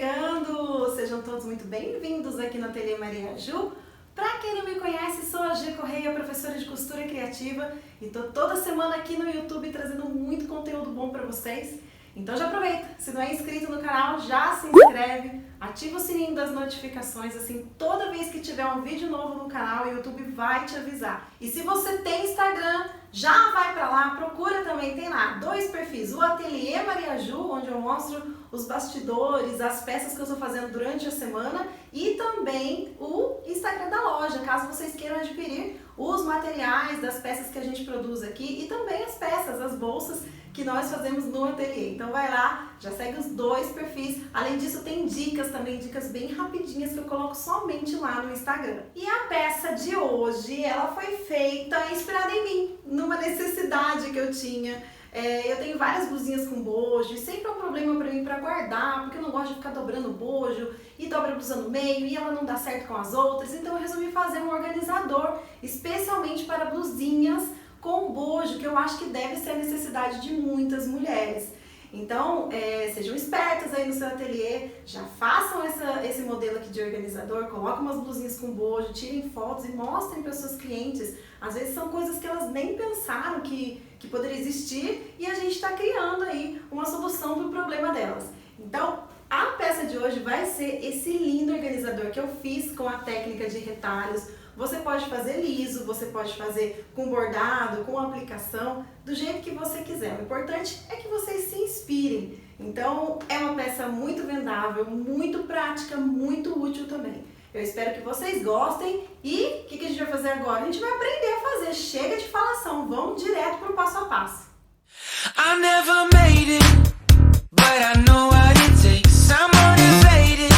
chegando! Sejam todos muito bem-vindos aqui no Ateliê Maria Ju. Pra quem não me conhece, sou a G Correia, professora de costura criativa, e tô toda semana aqui no YouTube trazendo muito conteúdo bom pra vocês. Então já aproveita, se não é inscrito no canal, já se inscreve, ativa o sininho das notificações, assim toda vez que tiver um vídeo novo no canal, o YouTube vai te avisar. E se você tem Instagram, já vai pra lá, procura também, tem lá 2 perfis, o Ateliê Maria Ju, onde eu mostro os bastidores, as peças que eu estou fazendo durante a semana, e também o Instagram da loja, caso vocês queiram adquirir os materiais das peças que a gente produz aqui e também as peças, as bolsas que nós fazemos no ateliê. Então vai lá, já segue os 2 perfis. Além disso, tem dicas também, dicas bem rapidinhas que eu coloco somente lá no Instagram. E a peça de hoje, ela foi feita inspirada em mim, numa necessidade que eu tinha. Eu tenho várias blusinhas com bojo e sempre é um problema para mim para guardar, porque eu não gosto de ficar dobrando bojo e dobra a blusa no meio e ela não dá certo com as outras. Então eu resolvi fazer um organizador especialmente para blusinhas com bojo, que eu acho que deve ser a necessidade de muitas mulheres. Então, sejam espertas aí no seu ateliê, já façam esse modelo aqui de organizador, coloquem umas blusinhas com bojo, tirem fotos e mostrem para suas clientes. Às vezes são coisas que elas nem pensaram que poderia existir e a gente está criando aí uma solução para o problema delas. Então, a peça de hoje vai ser esse lindo organizador que eu fiz com a técnica de retalhos. Você pode fazer liso, você pode fazer com bordado, com aplicação, do jeito que você quiser. O importante é que vocês se inspirem. Então, é uma peça muito vendável, muito prática, muito útil também. Eu espero que vocês gostem e o que a gente vai fazer agora? A gente vai aprender a fazer. Chega de falação, vamos direto para o passo a passo. I never made it, but I know what it takes. I'm motivated.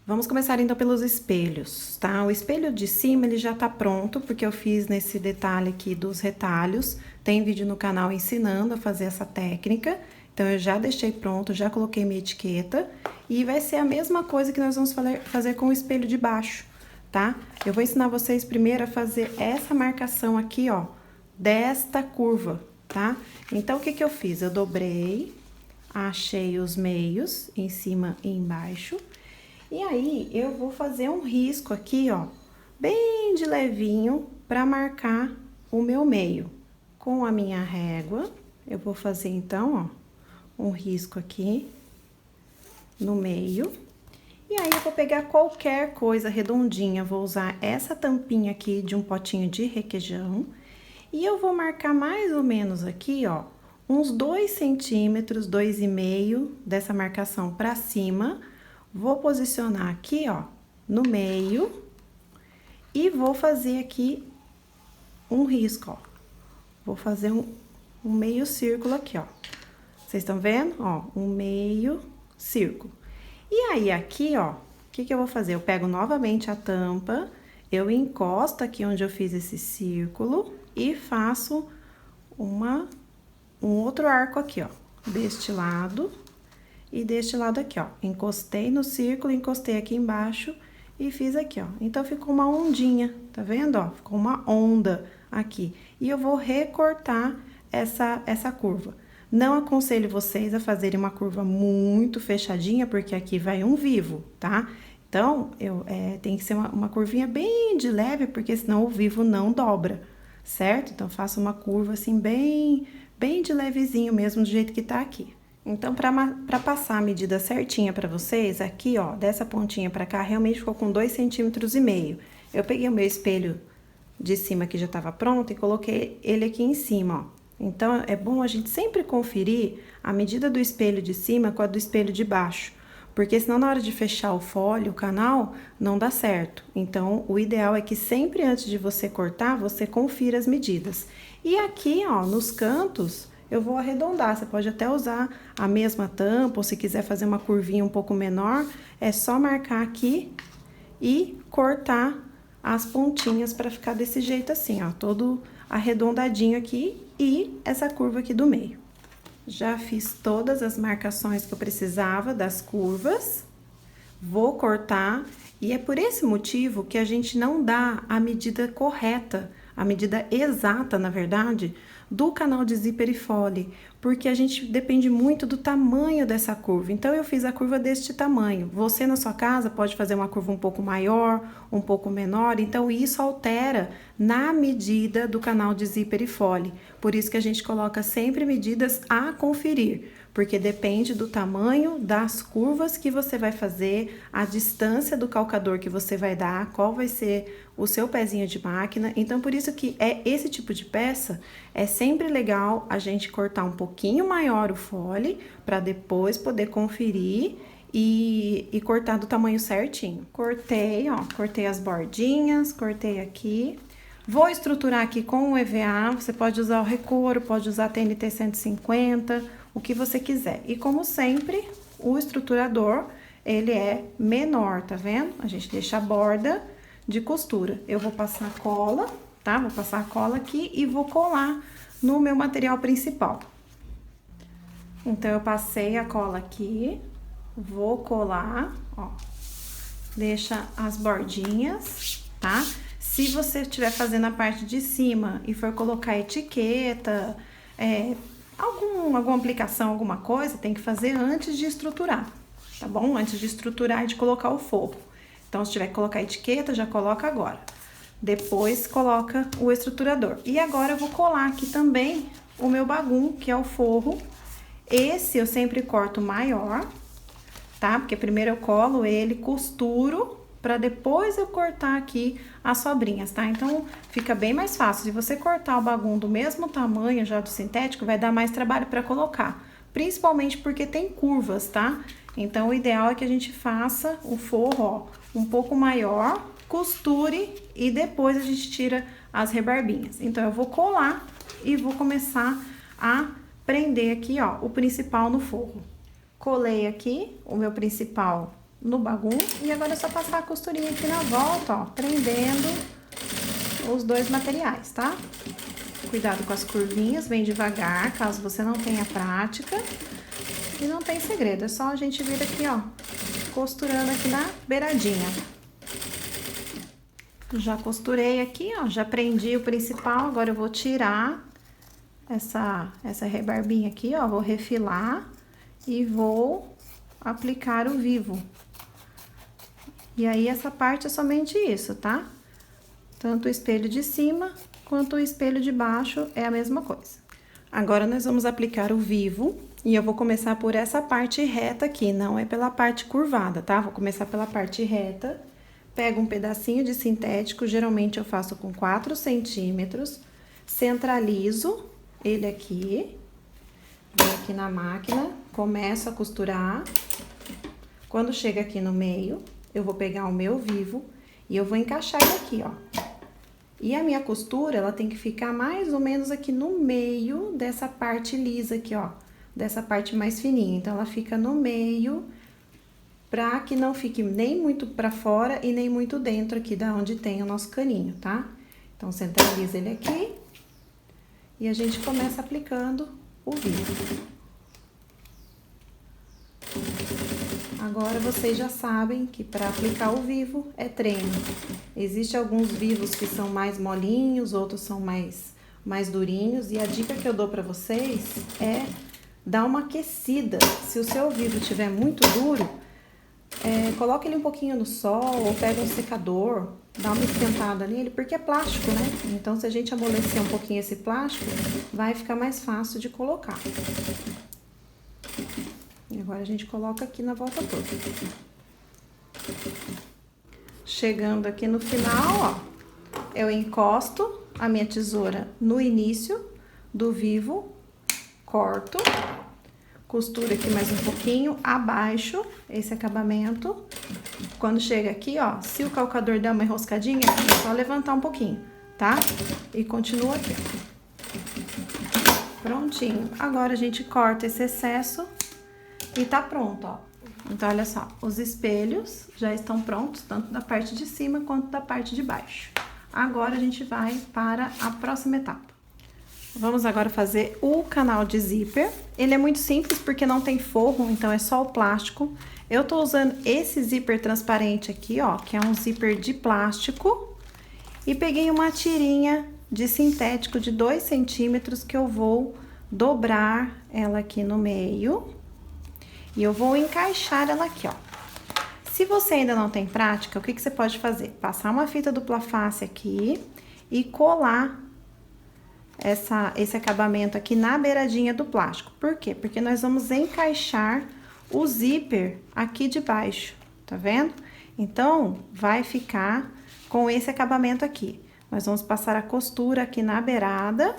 Vamos começar então pelos espelhos, tá? O espelho de cima ele já tá pronto, porque eu fiz nesse detalhe aqui dos retalhos. Tem vídeo no canal ensinando a fazer essa técnica. Então eu já deixei pronto, já coloquei minha etiqueta. E vai ser a mesma coisa que nós vamos fazer com o espelho de baixo, tá? Eu vou ensinar vocês primeiro a fazer essa marcação aqui, ó, desta curva, tá? Então o que eu fiz? Eu dobrei, achei os meios em cima e embaixo. E aí, eu vou fazer um risco aqui, ó, bem de levinho, para marcar o meu meio. Com a minha régua, eu vou fazer, então, ó, um risco aqui no meio. E aí, eu vou pegar qualquer coisa redondinha, vou usar essa tampinha aqui de um potinho de requeijão. E eu vou marcar mais ou menos aqui, ó, uns 2 centímetros, 2,5 dessa marcação para cima. Vou posicionar aqui, ó, no meio e vou fazer aqui um risco, ó. Vou fazer um meio círculo aqui, ó. Vocês estão vendo? Ó, um meio círculo. E aí, aqui, ó, o que eu vou fazer? Eu pego novamente a tampa, eu encosto aqui onde eu fiz esse círculo e faço um outro arco aqui, ó, deste lado. E deste lado aqui, ó, encostei no círculo, encostei aqui embaixo e fiz aqui, ó. Então, ficou uma ondinha, tá vendo, ó? Ficou uma onda aqui. E eu vou recortar essa curva. Não aconselho vocês a fazerem uma curva muito fechadinha, porque aqui vai um vivo, tá? Então, tem que ser uma curvinha bem de leve, porque senão o vivo não dobra, certo? Então, faço uma curva assim, bem de levezinho mesmo, do jeito que tá aqui. Então, para passar a medida certinha para vocês, aqui, ó, dessa pontinha para cá, realmente ficou com 2,5 centímetros. Eu peguei o meu espelho de cima que já estava pronto e coloquei ele aqui em cima, ó. Então, é bom a gente sempre conferir a medida do espelho de cima com a do espelho de baixo, porque senão na hora de fechar o folho, o canal, não dá certo. Então, o ideal é que sempre antes de você cortar, você confira as medidas. E aqui, ó, nos cantos, eu vou arredondar, você pode até usar a mesma tampa, ou se quiser fazer uma curvinha um pouco menor, é só marcar aqui e cortar as pontinhas para ficar desse jeito assim, ó, todo arredondadinho aqui e essa curva aqui do meio. Já fiz todas as marcações que eu precisava das curvas, vou cortar e é por esse motivo que a gente não dá a medida correta, a medida exata, na verdade, do canal de zíper e fole, porque a gente depende muito do tamanho dessa curva. Então, eu fiz a curva deste tamanho. Você, na sua casa, pode fazer uma curva um pouco maior, um pouco menor. Então, isso altera na medida do canal de zíper e fole. Por isso que a gente coloca sempre medidas a conferir, porque depende do tamanho das curvas que você vai fazer, a distância do calcador que você vai dar, qual vai ser o seu pezinho de máquina. Então, por isso que esse tipo de peça é sempre legal a gente cortar um pouquinho maior o fole, para depois poder conferir e cortar do tamanho certinho. Cortei, ó, cortei as bordinhas, cortei aqui. Vou estruturar aqui com o EVA, você pode usar o recouro, pode usar a TNT 150, o que você quiser. E como sempre, o estruturador, ele é menor, tá vendo? A gente deixa a borda de costura. Eu vou passar cola, tá? Vou passar a cola aqui e vou colar no meu material principal. Então, eu passei a cola aqui, vou colar, ó. Deixa as bordinhas, tá? Se você estiver fazendo a parte de cima e for colocar etiqueta, alguma aplicação, alguma coisa, tem que fazer antes de estruturar, tá bom? Antes de estruturar e de colocar o forro. Então, se tiver que colocar etiqueta, já coloca agora. Depois, coloca o estruturador. E agora, eu vou colar aqui também o meu bagum, que é o forro. Esse eu sempre corto maior, tá? Porque primeiro eu colo ele, costuro, para depois eu cortar aqui as sobrinhas, tá? Então, fica bem mais fácil. Se você cortar o bagum do mesmo tamanho já do sintético, vai dar mais trabalho para colocar. Principalmente porque tem curvas, tá? Então, o ideal é que a gente faça o forro, ó, um pouco maior, costure e depois a gente tira as rebarbinhas. Então, eu vou colar e vou começar a prender aqui, ó, o principal no forro. Colei aqui o meu principal no bagum e agora é só passar a costurinha aqui na volta, ó, prendendo os dois materiais, tá? Cuidado com as curvinhas, bem devagar, caso você não tenha prática. E não tem segredo, é só a gente vir aqui, ó, costurando aqui na beiradinha. Já costurei aqui, ó, já prendi o principal, agora eu vou tirar essa rebarbinha aqui, ó, vou refilar e vou aplicar o vivo. E aí, essa parte é somente isso, tá? Tanto o espelho de cima quanto o espelho de baixo é a mesma coisa. Agora, nós vamos aplicar o vivo e eu vou começar por essa parte reta aqui, não é pela parte curvada, tá? Vou começar pela parte reta. Pego um pedacinho de sintético, geralmente eu faço com 4 centímetros, centralizo ele aqui, venho aqui na máquina, começo a costurar. Quando chega aqui no meio, eu vou pegar o meu vivo e eu vou encaixar ele aqui, ó. E a minha costura, ela tem que ficar mais ou menos aqui no meio dessa parte lisa aqui, ó. Dessa parte mais fininha. Então, ela fica no meio, pra que não fique nem muito pra fora e nem muito dentro aqui da onde tem o nosso caninho, tá? Então, centraliza ele aqui e a gente começa aplicando o vivo. Agora, vocês já sabem que para aplicar o vivo é treino. Existem alguns vivos que são mais molinhos, outros são mais durinhos. E a dica que eu dou para vocês é dar uma aquecida. Se o seu vivo estiver muito duro, coloque ele um pouquinho no sol ou pega um secador, dá uma esquentada nele, porque é plástico, né? Então, se a gente amolecer um pouquinho esse plástico, vai ficar mais fácil de colocar. E agora a gente coloca aqui na volta toda. Chegando aqui no final, ó, eu encosto a minha tesoura no início do vivo, corto, costuro aqui mais um pouquinho, abaixo esse acabamento. Quando chega aqui, ó, se o calcador der uma enroscadinha, é só levantar um pouquinho, tá? E continua aqui, ó. Prontinho. Agora a gente corta esse excesso e tá pronto, ó. Então, olha só, os espelhos já estão prontos, tanto da parte de cima quanto da parte de baixo. Agora, a gente vai para a próxima etapa. Vamos agora fazer o canal de zíper. Ele é muito simples porque não tem forro, então é só o plástico. Eu tô usando esse zíper transparente aqui, ó, que é um zíper de plástico. E peguei uma tirinha de sintético de 2 centímetros que eu vou dobrar ela aqui no meio. E eu vou encaixar ela aqui, ó. Se você ainda não tem prática, o que você pode fazer? Passar uma fita dupla face aqui e colar esse acabamento aqui na beiradinha do plástico. Por quê? Porque nós vamos encaixar o zíper aqui de baixo, tá vendo? Então, vai ficar com esse acabamento aqui. Nós vamos passar a costura aqui na beirada,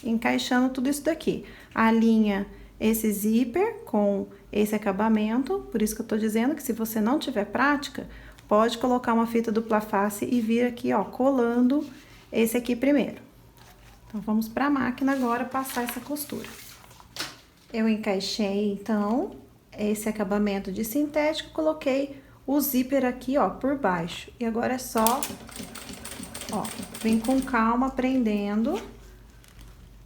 encaixando tudo isso daqui. Alinha esse zíper com esse acabamento, por isso que eu tô dizendo que se você não tiver prática, pode colocar uma fita dupla face e vir aqui, ó, colando esse aqui primeiro. Então, vamos pra máquina agora passar essa costura. Eu encaixei, então, esse acabamento de sintético, coloquei o zíper aqui, ó, por baixo. E agora é só, ó, vem com calma prendendo,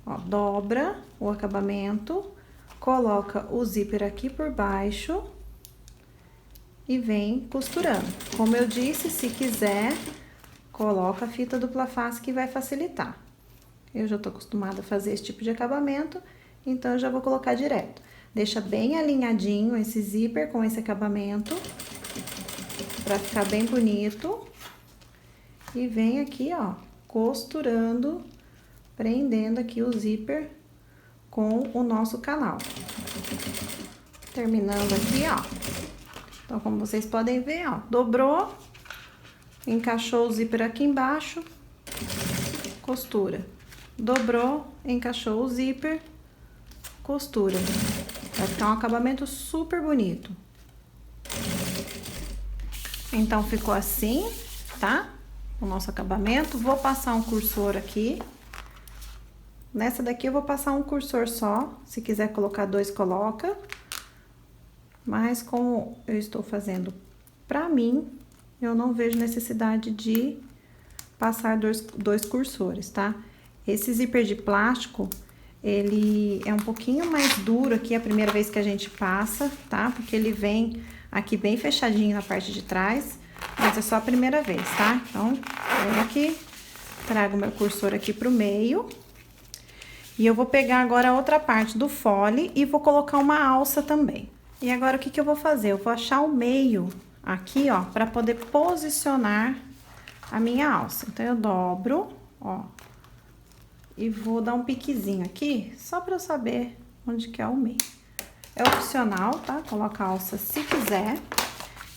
ó, dobra o acabamento, coloca o zíper aqui por baixo e vem costurando. Como eu disse, se quiser, coloca a fita dupla face que vai facilitar. Eu já tô acostumada a fazer esse tipo de acabamento, então eu já vou colocar direto. Deixa bem alinhadinho esse zíper com esse acabamento, pra ficar bem bonito. E vem aqui, ó, costurando, prendendo aqui o zíper com o nosso canal. Terminando aqui, ó. Então, como vocês podem ver, ó, dobrou, encaixou o zíper aqui embaixo, costura. Dobrou, encaixou o zíper, costura. Vai ficar um acabamento super bonito. Então, ficou assim, tá? O nosso acabamento. Vou passar um cursor aqui. Nessa daqui eu vou passar um cursor só. Se quiser colocar 2, coloca. Mas como eu estou fazendo pra mim, eu não vejo necessidade de passar dois cursores, tá? Esse zíper de plástico, ele é um pouquinho mais duro aqui a primeira vez que a gente passa, tá? Porque ele vem aqui bem fechadinho na parte de trás, mas é só a primeira vez, tá? Então, venho aqui, trago meu cursor aqui pro meio. E eu vou pegar agora a outra parte do fole e vou colocar uma alça também. E agora, o que eu vou fazer? Eu vou achar o meio aqui, ó, pra poder posicionar a minha alça. Então, eu dobro, ó, e vou dar um piquezinho aqui, só pra eu saber onde que é o meio. É opcional, tá? Coloca a alça se quiser.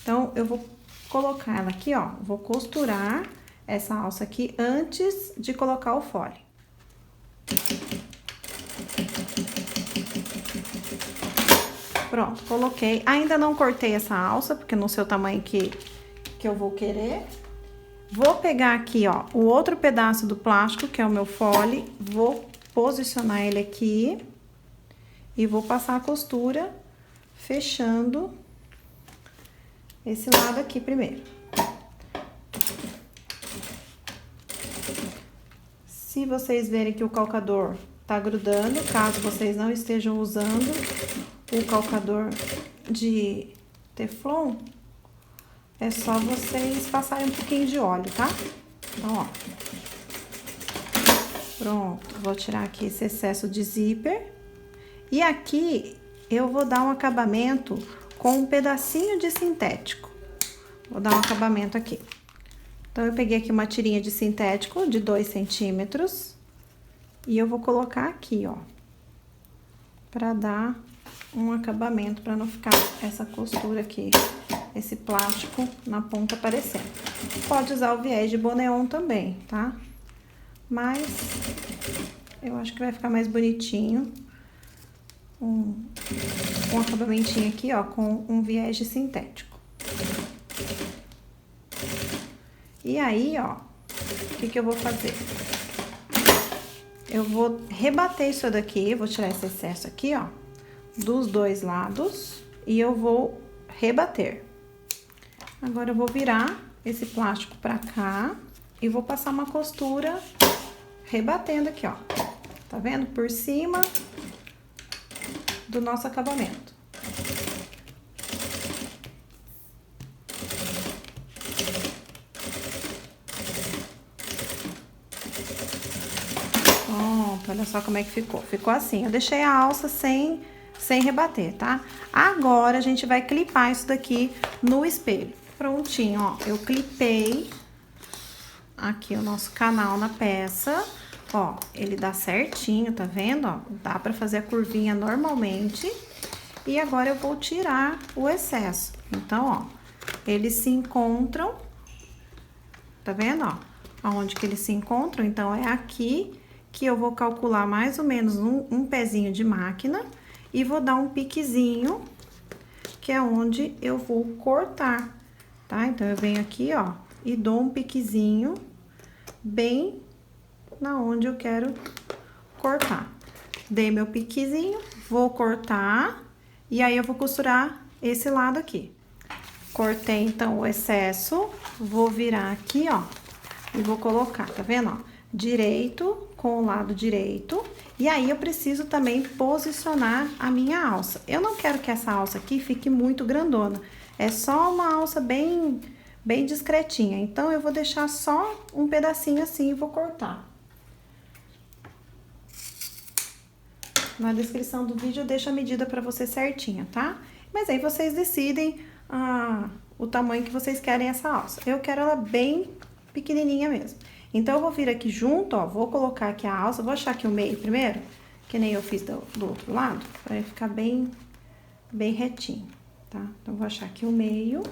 Então, eu vou colocar ela aqui, ó, vou costurar essa alça aqui antes de colocar o fole. Pronto, coloquei. Ainda não cortei essa alça, porque não sei o tamanho que eu vou querer. Vou pegar aqui, ó, o outro pedaço do plástico, que é o meu fole, vou posicionar ele aqui e vou passar a costura fechando esse lado aqui primeiro. Se vocês verem que o calcador tá grudando, caso vocês não estejam usando o calcador de teflon, é só vocês passarem um pouquinho de óleo, tá? Então, ó. Pronto, vou tirar aqui esse excesso de zíper. E aqui eu vou dar um acabamento com um pedacinho de sintético. Vou dar um acabamento aqui. Então, eu peguei aqui uma tirinha de sintético de 2 centímetros. E eu vou colocar aqui, ó. Pra dar um acabamento, pra não ficar essa costura aqui, esse plástico na ponta aparecendo. Pode usar o viés de boneon também, tá? Mas eu acho que vai ficar mais bonitinho um acabamentinho aqui, ó, com um viés de sintético. E aí, ó, o que eu vou fazer? Eu vou rebater isso daqui, vou tirar esse excesso aqui, ó, dos dois lados, e eu vou rebater. Agora, eu vou virar esse plástico pra cá e vou passar uma costura rebatendo aqui, ó. Tá vendo? Por cima do nosso acabamento. Olha só como é que ficou. Ficou assim, eu deixei a alça sem rebater, tá? Agora, a gente vai clipar isso daqui no espelho. Prontinho, ó, eu clipei aqui o nosso canal na peça. Ó, ele dá certinho, tá vendo? Ó, dá pra fazer a curvinha normalmente. E agora eu vou tirar o excesso. Então, ó, eles se encontram, tá vendo, ó? Aonde que eles se encontram? Então, é aqui que eu vou calcular mais ou menos um pezinho de máquina e vou dar um piquezinho, que é onde eu vou cortar, tá? Então, eu venho aqui, ó, e dou um piquezinho bem na onde eu quero cortar. Dei meu piquezinho, vou cortar e aí eu vou costurar esse lado aqui. Cortei, então, o excesso, vou virar aqui, ó, e vou colocar, tá vendo, ó? Direito com o lado direito. E aí, eu preciso também posicionar a minha alça. Eu não quero que essa alça aqui fique muito grandona. É só uma alça bem discretinha. Então, eu vou deixar só um pedacinho assim e vou cortar. Na descrição do vídeo eu deixo a medida pra você certinha, tá? Mas aí vocês decidem o tamanho que vocês querem essa alça. Eu quero ela bem pequenininha mesmo. Então, eu vou vir aqui junto, ó, vou colocar aqui a alça, vou achar aqui o meio primeiro, que nem eu fiz do outro lado, pra ele ficar bem retinho, tá? Então, vou achar aqui o meio.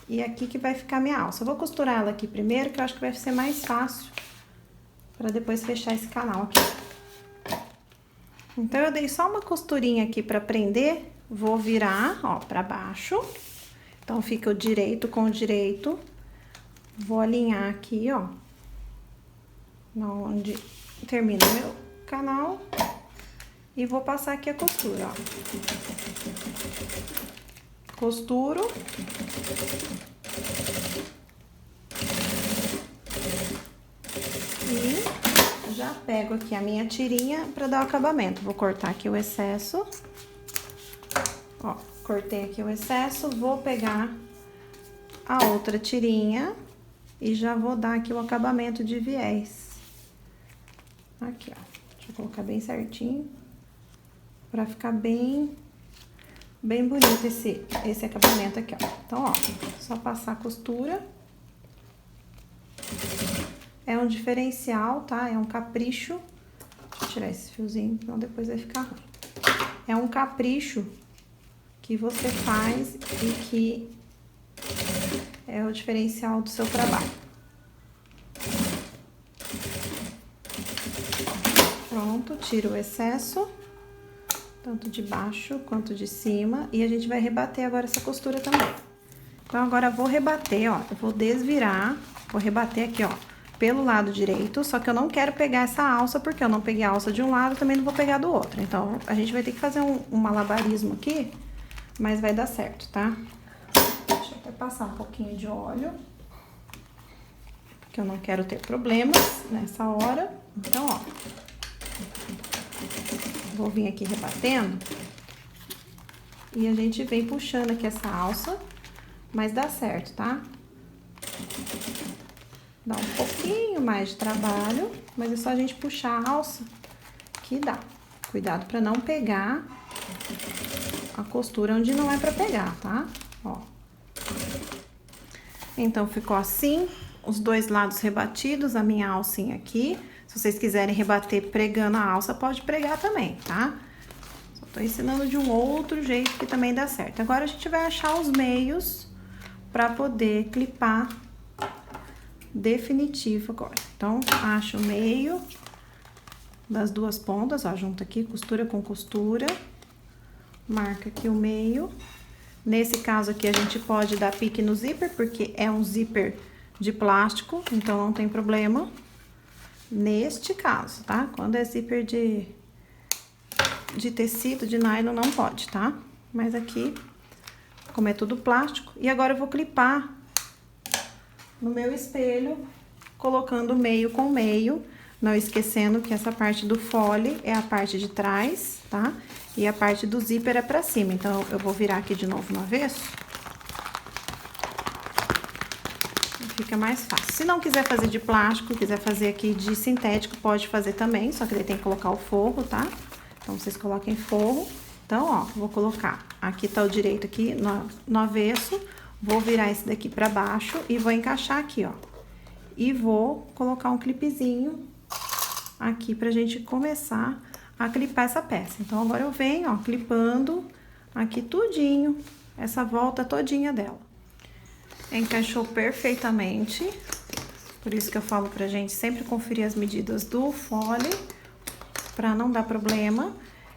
E aqui que vai ficar minha alça. Eu vou costurar ela aqui primeiro, que eu acho que vai ser mais fácil pra depois fechar esse canal aqui. Então, eu dei só uma costurinha aqui pra prender, vou virar, ó, pra baixo. Então, fica o direito com o direito. Vou alinhar aqui, ó, onde termina o meu canal. E vou passar aqui a costura, ó. Costuro. E já pego aqui a minha tirinha pra dar o acabamento. Vou cortar aqui o excesso. Ó, cortei aqui o excesso, vou pegar a outra tirinha e já vou dar aqui o acabamento de viés. Aqui, ó. Deixa eu colocar bem certinho, pra ficar bem bonito esse acabamento aqui, ó. Então, ó, só passar a costura. É um diferencial, tá? É um capricho. Vou tirar esse fiozinho, senão depois vai ficar ruim. É um capricho que você faz e que é o diferencial do seu trabalho. Pronto, tiro o excesso, tanto de baixo quanto de cima, e a gente vai rebater agora essa costura também. Então, agora eu vou rebater, ó, eu vou desvirar, vou rebater aqui, ó, pelo lado direito, só que eu não quero pegar essa alça, porque eu não peguei a alça de um lado, também não vou pegar do outro. Então, a gente vai ter que fazer um malabarismo aqui, mas vai dar certo, tá? Deixa eu até passar um pouquinho de óleo, porque eu não quero ter problemas nessa hora. Então, ó, vou vir aqui rebatendo e a gente vem puxando aqui essa alça, mas dá certo, tá? Dá um pouquinho mais de trabalho, mas é só a gente puxar a alça que dá. Cuidado pra não pegar a costura onde não é pra pegar, tá? Ó. Então, ficou assim, os dois lados rebatidos, a minha alcinha aqui. Se vocês quiserem rebater pregando a alça, pode pregar também, tá? Só tô ensinando de um outro jeito que também dá certo. Agora, a gente vai achar os meios pra poder clipar definitivo agora. Então, acho o meio das duas pontas, ó, junto aqui, costura com costura. Marca aqui o meio. Nesse caso aqui, a gente pode dar pique no zíper, porque é um zíper de plástico, então não tem problema. Neste caso, tá? Quando é zíper de tecido, de nylon, não pode, tá? Mas aqui, como é tudo plástico. E agora eu vou clipar no meu espelho, colocando meio com meio, não esquecendo que essa parte do fole é a parte de trás, tá? E a parte do zíper é pra cima. Então, eu vou virar aqui de novo no avesso. fica mais fácil. Se não quiser fazer de plástico, quiser fazer aqui de sintético, pode fazer também, só que daí tem que colocar o forro, tá? Então, vocês coloquem forro. Então, ó, vou colocar, aqui tá o direito aqui no avesso, vou virar esse daqui pra baixo e vou encaixar aqui, ó. E vou colocar um clipezinho aqui pra gente começar a clipar essa peça. Então, agora eu venho, ó, clipando aqui tudinho, essa volta todinha dela. Encaixou perfeitamente, por isso que eu falo pra gente sempre conferir as medidas do fole, pra não dar problema.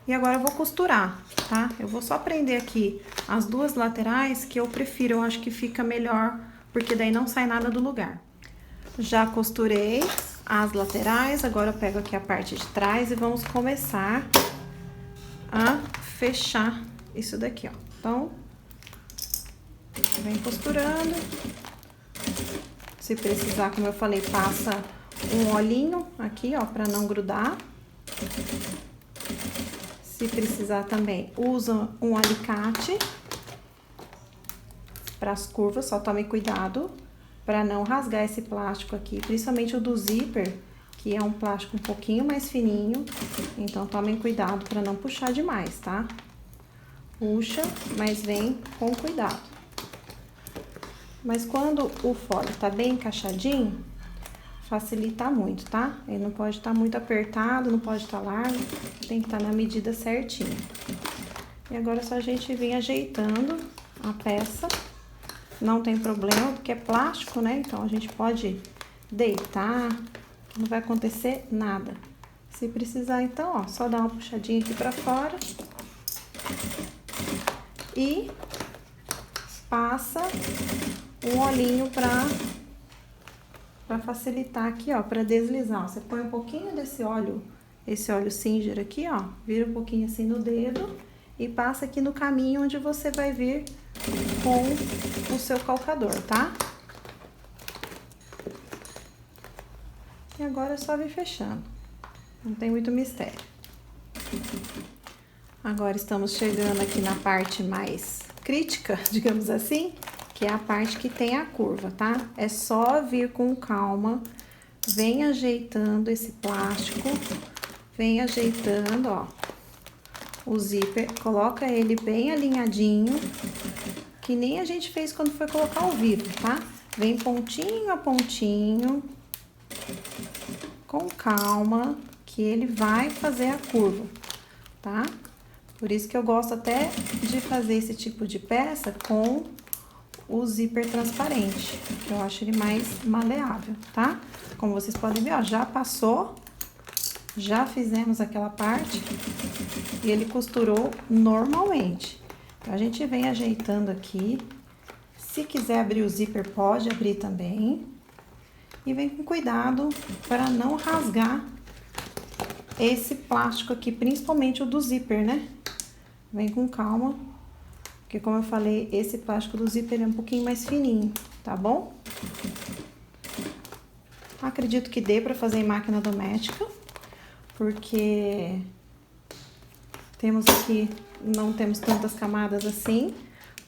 E agora eu vou costurar, tá? Eu vou só prender aqui as duas laterais, que eu prefiro, eu acho que fica melhor, porque daí não sai nada do lugar. Já costurei as laterais, agora eu pego aqui a parte de trás e vamos começar a fechar isso daqui, ó. Então, vem costurando. Se precisar, como eu falei, passa um olhinho aqui, ó, pra não grudar. Se precisar também, usa um alicate para as curvas, só tome cuidado para não rasgar esse plástico aqui, principalmente o do zíper, que é um plástico um pouquinho mais fininho, então tomem cuidado para não puxar demais, tá? Puxa, mas vem com cuidado. Mas quando o fole tá bem encaixadinho, facilita muito, tá? Ele não pode estar muito apertado, não pode estar largo, tem que estar na medida certinha. E agora é só a gente vir ajeitando a peça, não tem problema, porque é plástico, né? Então a gente pode deitar, não vai acontecer nada. Se precisar, então, ó, só dar uma puxadinha aqui pra fora e passa um olhinho pra facilitar aqui, ó, pra deslizar. Você põe um pouquinho desse óleo, esse óleo Singer aqui, ó, vira um pouquinho assim no dedo e passa aqui no caminho onde você vai vir com o seu calcador, tá? E agora é só vir fechando, não tem muito mistério. Agora estamos chegando aqui na parte mais crítica, digamos assim, que é a parte que tem a curva, tá? É só vir com calma, vem ajeitando esse plástico, vem ajeitando, ó, o zíper, coloca ele bem alinhadinho, que nem a gente fez quando foi colocar ao vivo, tá? Vem pontinho a pontinho, com calma, que ele vai fazer a curva, tá? Por isso que eu gosto até de fazer esse tipo de peça com o zíper transparente, que eu acho ele mais maleável, tá? Como vocês podem ver, ó, já passou, já fizemos aquela parte e ele costurou normalmente. Então, a gente vem ajeitando aqui, se quiser abrir o zíper, pode abrir também. E vem com cuidado para não rasgar esse plástico aqui, principalmente o do zíper, né? Vem com calma. Porque, como eu falei, esse plástico do zíper é um pouquinho mais fininho, tá bom? Acredito que dê para fazer em máquina doméstica, porque temos aqui, não temos tantas camadas assim,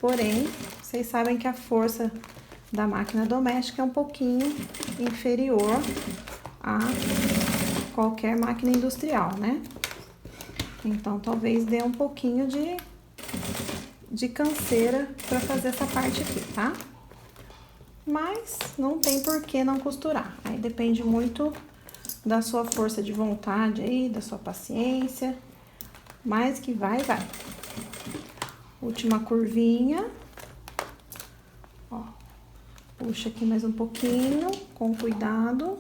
porém, vocês sabem que a força da máquina doméstica é um pouquinho inferior a qualquer máquina industrial, né? Então, talvez dê um pouquinho de canseira para fazer essa parte aqui, tá? Mas não tem por que não costurar. Aí depende muito da sua força de vontade aí, da sua paciência. Mas que vai. Última curvinha. Ó, puxa aqui mais um pouquinho, com cuidado.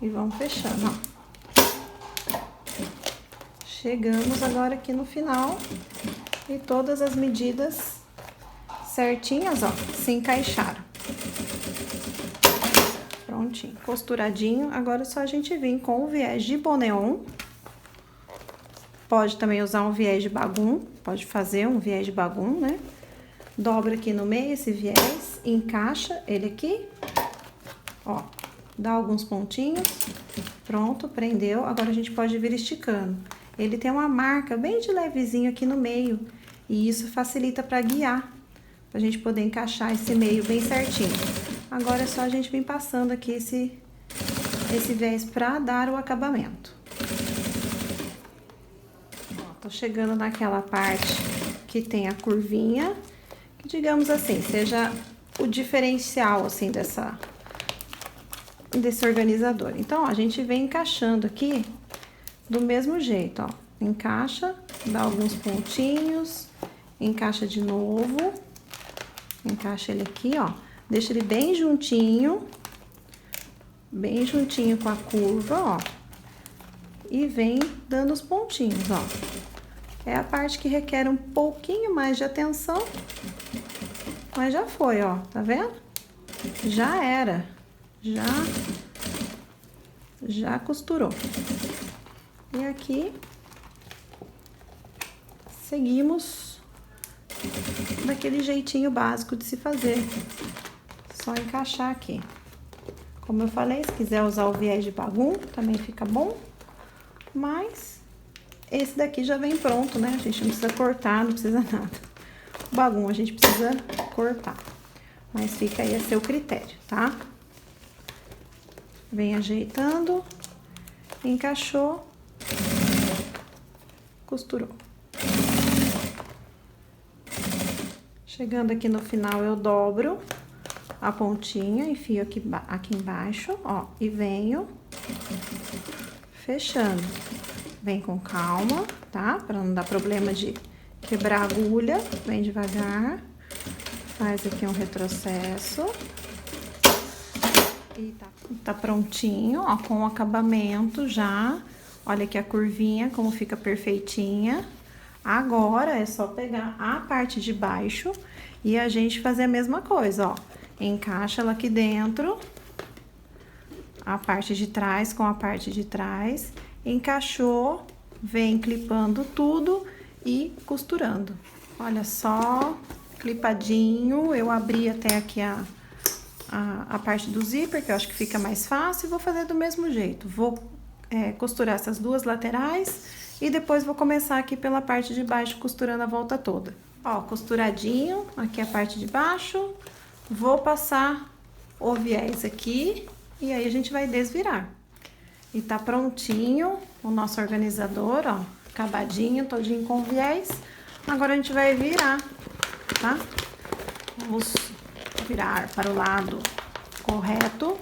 E vamos fechando, ó. Chegamos agora aqui no final e todas as medidas certinhas, ó, se encaixaram. Prontinho, costuradinho. Agora é só a gente vir com o viés de boneon. Pode também usar um viés de bagum, pode fazer um viés de bagum, né? Dobra aqui no meio esse viés, encaixa ele aqui, ó, dá alguns pontinhos, pronto, prendeu. Agora a gente pode vir esticando. Ele tem uma marca bem de levezinho aqui no meio, E isso facilita para guiar, pra gente poder encaixar esse meio bem certinho. Agora é só a gente vir passando aqui esse viés para dar o acabamento. Ó, tô chegando naquela parte que tem a curvinha, que digamos assim, seja o diferencial assim desse organizador. Então, ó, a gente vem encaixando aqui do mesmo jeito, ó. Encaixa, dá alguns pontinhos, encaixa de novo, encaixa ele aqui, ó. Deixa ele bem juntinho com a curva, ó. E vem dando os pontinhos, ó. É a parte que requer um pouquinho mais de atenção, mas já foi, ó, tá vendo? Já era, já costurou. E aqui, seguimos daquele jeitinho básico de se fazer. Só encaixar aqui. Como eu falei, se quiser usar o viés de bagum, também fica bom. Mas esse daqui já vem pronto, né? A gente não precisa cortar, não precisa nada. O bagum a gente precisa cortar. Mas fica aí a seu critério, tá? Vem ajeitando, encaixou, costurou. Chegando aqui no final, eu dobro a pontinha, enfio aqui embaixo, ó, e venho fechando. Vem com calma, tá? Pra não dar problema de quebrar a agulha, vem devagar. Faz aqui um retrocesso. E tá prontinho, ó, com o acabamento já. Olha aqui a curvinha, como fica perfeitinha. Agora é só pegar a parte de baixo e a gente fazer a mesma coisa, ó. Encaixa ela aqui dentro, a parte de trás com a parte de trás. Encaixou, vem clipando tudo e costurando. Olha só, clipadinho. Eu abri até aqui a parte do zíper, que eu acho que fica mais fácil. Vou fazer do mesmo jeito. Vou costurar essas duas laterais e depois vou começar aqui pela parte de baixo, costurando a volta toda. Ó, costuradinho, aqui a parte de baixo. Vou passar o viés aqui e aí a gente vai desvirar. E tá prontinho o nosso organizador, ó, acabadinho, todinho com viés. Agora a gente vai virar, tá? Vamos virar para o lado correto.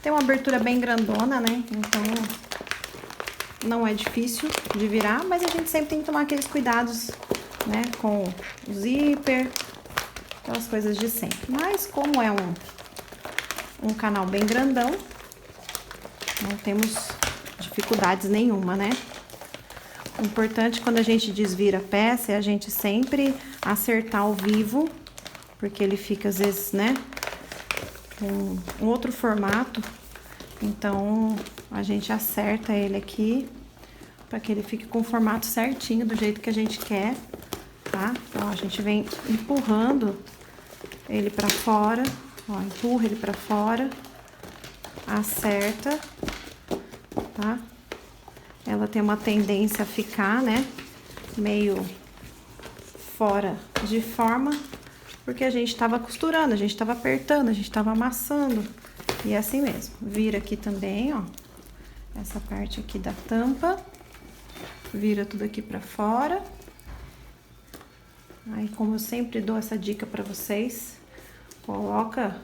Tem uma abertura bem grandona, né? Então não é difícil de virar, mas a gente sempre tem que tomar aqueles cuidados, né? Com o zíper, aquelas coisas de sempre. Mas como é um canal bem grandão, não temos dificuldades nenhuma, né? O importante quando a gente desvira a peça é a gente sempre acertar ao vivo, porque ele fica às vezes, né, com um outro formato. Então a gente acerta ele aqui para que ele fique com o formato certinho, do jeito que a gente quer, tá? Então a gente vem empurrando ele para fora, ó, empurra ele para fora, acerta, tá? Ela tem uma tendência a ficar, né, meio fora de forma, porque a gente tava costurando, a gente tava apertando, a gente tava amassando. E é assim mesmo. Vira aqui também, ó, essa parte aqui da tampa. Vira tudo aqui pra fora. Aí, como eu sempre dou essa dica pra vocês, coloca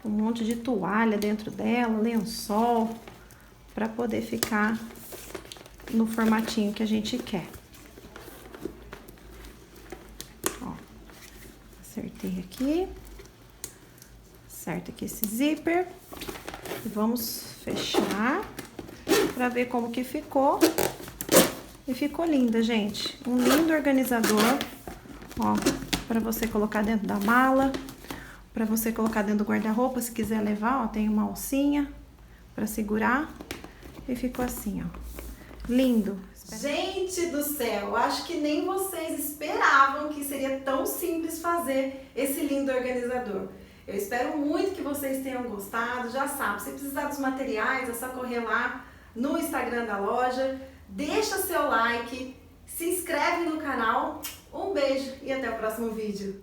um monte de toalha dentro dela, lençol, pra poder ficar no formatinho que a gente quer. Ó, acertei aqui. Acerta aqui esse zíper. E vamos fechar pra ver como que ficou. E ficou linda, gente. Um lindo organizador, ó, pra você colocar dentro da mala, pra você colocar dentro do guarda-roupa, se quiser levar, ó, tem uma alcinha pra segurar. E ficou assim, ó. Lindo. Gente do céu, acho que nem vocês esperavam que seria tão simples fazer esse lindo organizador. Eu espero muito que vocês tenham gostado. Já sabe, se precisar dos materiais, é só correr lá no Instagram da loja. Deixa seu like, se inscreve no canal. Um beijo e até o próximo vídeo.